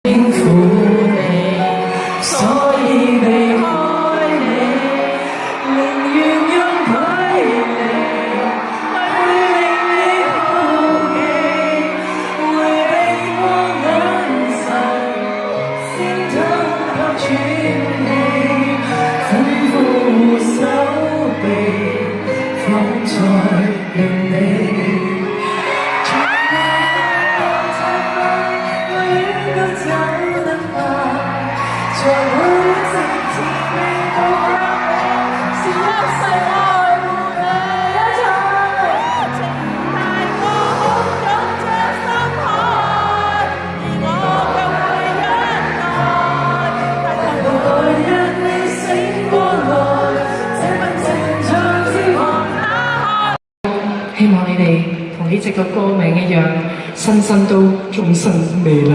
應付你，所以離開你，寧願用距離去令你好奇，迴避過眼神，先偷偷喘氣，吩咐手臂放在原地。在每一次自命到你，是一世愛護你一場，情大過空中這深海，而我卻會忍耐，但來日你醒過來，這份情像是黃打開。希望你哋同呢隻個歌名一樣，身身都終身美麗。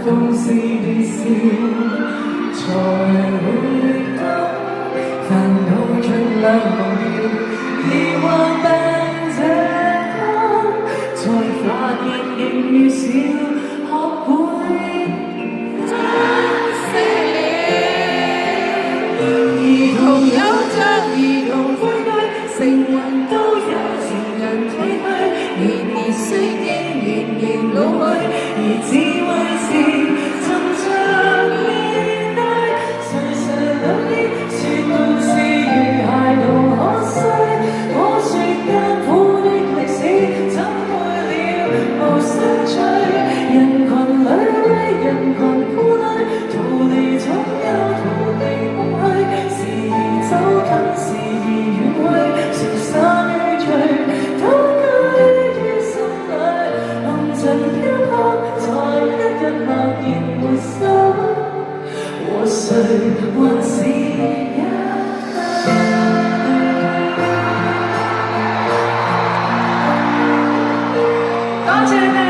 風是的笑，才會懂煩惱盡量忘掉，疑惑病這間，才發現仍渺小，學會珍惜了，兒童有着兒童規矩，成雲都有情人唏噓，年年歲月年年老去，而智慧是沉着面對，歲歲老矣，說故事如孩童可衰，我說艱苦的歷史怎會了無興趣，人群裏人群孤單，逃離總有逃離空虛，時而走近時而遠去，消散與聚，都居於心裏，紅塵飄泊，在一日默然回首，和誰還是一對。多謝你。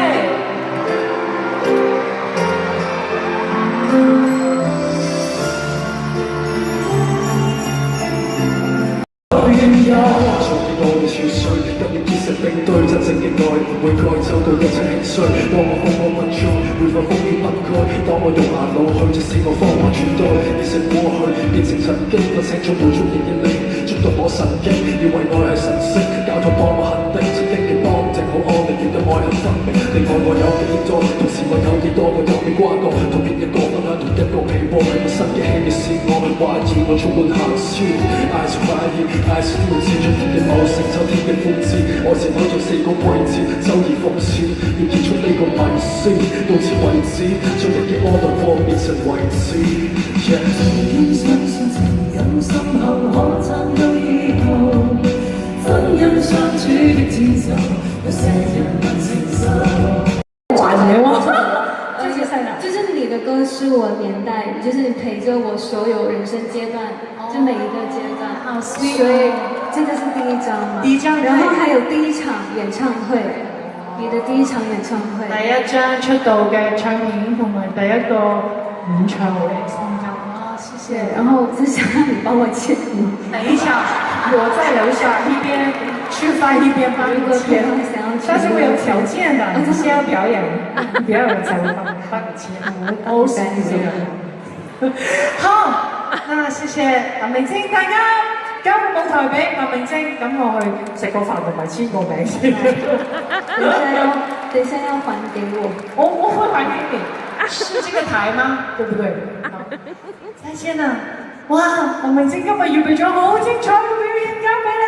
從你我嘅憔悴，更要結實並對，真正嘅愛唔會改走到一切輕碎。當我空空不再，會否風雨不改？當我用眼老去，即使我方法轉對，變成過去，變成曾經，不清楚每種意義你觸動我神經，以為愛係神聖，交託幫我肯定，曾經嘅幫正好安定，原來愛很分明。你愛我有幾多，同時我有幾多，我有幾瓜葛，同別一個分享同一個被窩，我新嘅戲嘅是我，懷疑我充滿行消，愛是懷疑，愛是挑戰，出現嘅某成就天嘅呼召，愛是否在四個季節，周而復始，要結束呢個迷思，到此為止，將人嘅安樂課變成位置。曾經相信情感深厚可撐到以後，婚姻相處的戰鬥，有些人不承受。玩嘢嗎？就是你的歌是我年代，就是你陪着我所有人生階段，就每一個階段。所以這個是第一張嘛？第一張，然後還有第一場演唱會，你的第一場演唱會。第一張出道嘅唱片同埋第一個演唱會。謝謝。然後我就想讓你幫我簽名。等一下，我在樓下一邊吃飯一邊幫你簽，但是我有條件的，你先要表演，表演才會幫你簽。我謝謝。好，那謝謝林明晶，大家交個舞台俾林明晶，咁我去食個飯同埋簽個名先。等一下要還給我。我會還給你，是這個台嗎？對不對？再見啦！哇，林明晶今日預備咗好精彩嘅表演，交俾你。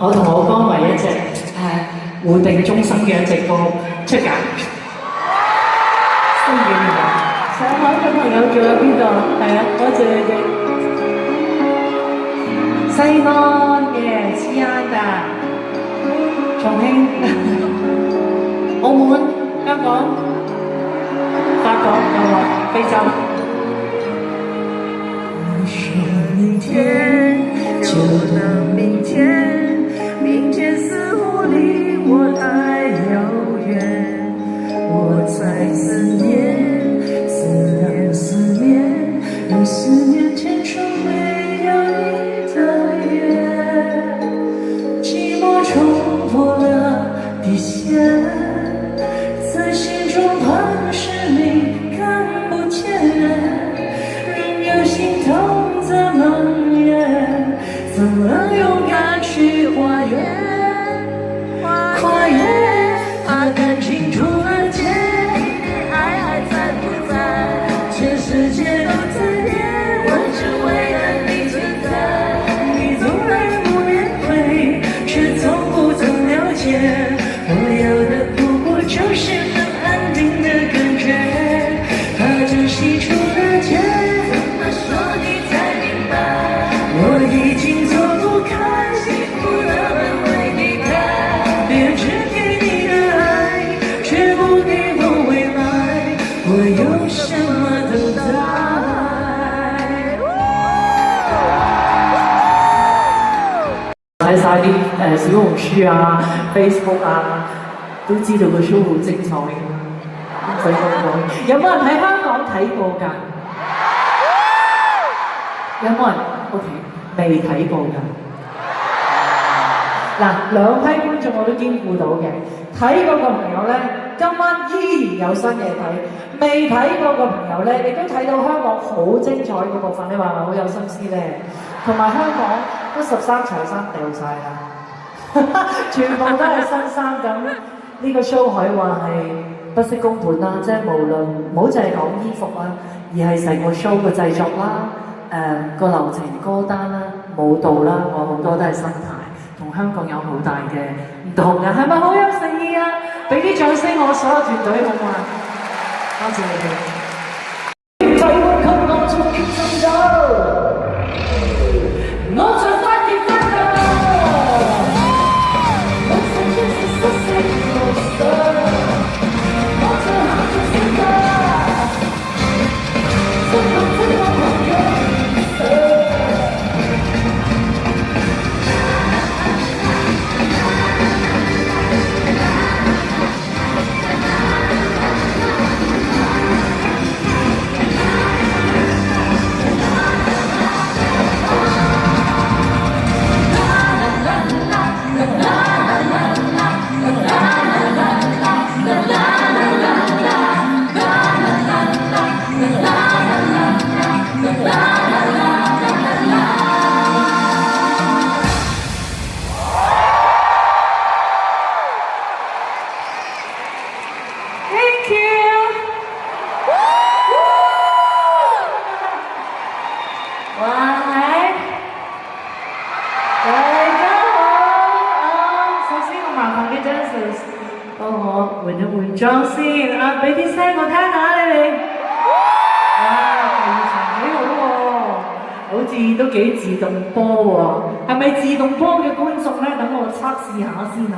我同我歌迷一隻互定終生嘅一隻歌出街，送俾你哋。上海嘅朋友仲有邊度？係啊，多謝你哋。西安嘅西安的，從重慶、澳門、香港、法國又話非洲。你說明天就能明天，明天似乎離我太遙遠，我在思念，思念，思念，用思念填充沒有你的夜，寂寞衝破了底線，在心中盤旋你看不見，仍有心痛怎麼演，怎麼勇敢去跨越，跨越，怕感情突然間，愛還在不在，全世界都在變，我只為了你存在，你縱然不面對，卻從不曾了解，我要的不過就是能安定的感覺，怕這細處的結，怎麼說你才明白，我已經錯不開，幸福的門為你開，別只給你的愛，卻不給我未來，我有什麼等待？睇晒啲小紅書啊、Facebook 啊，都知道個 show 好精彩㗎。唔使咁講，有冇人喺香港睇過㗎？有冇人 OK 未睇過㗎？嗱，兩批觀眾我都兼顧到嘅，睇過個朋友咧，今晚依然有新嘢睇；未睇過個朋友咧，亦都睇到香港好精彩嗰部分，你話係咪好有心思咧？同埋香港都13場衫掉晒啦，全部都係新衫咁。呢個 show 可以話係不惜工本啦，即係無論唔好淨係講衣服啦，而係成個 show 嘅製作啦、個流程歌單啦、舞蹈啦，我好多都係新牌，同香港有好大嘅唔同嘅，係咪好有誠意啊？俾啲掌聲我所有團隊好嘛？多謝你哋。裝先啊！俾啲聲我聽下你哋。第二場幾好喎，好似都幾自動波喎。係咪自動波嘅觀眾咧？等我測試下先嚇。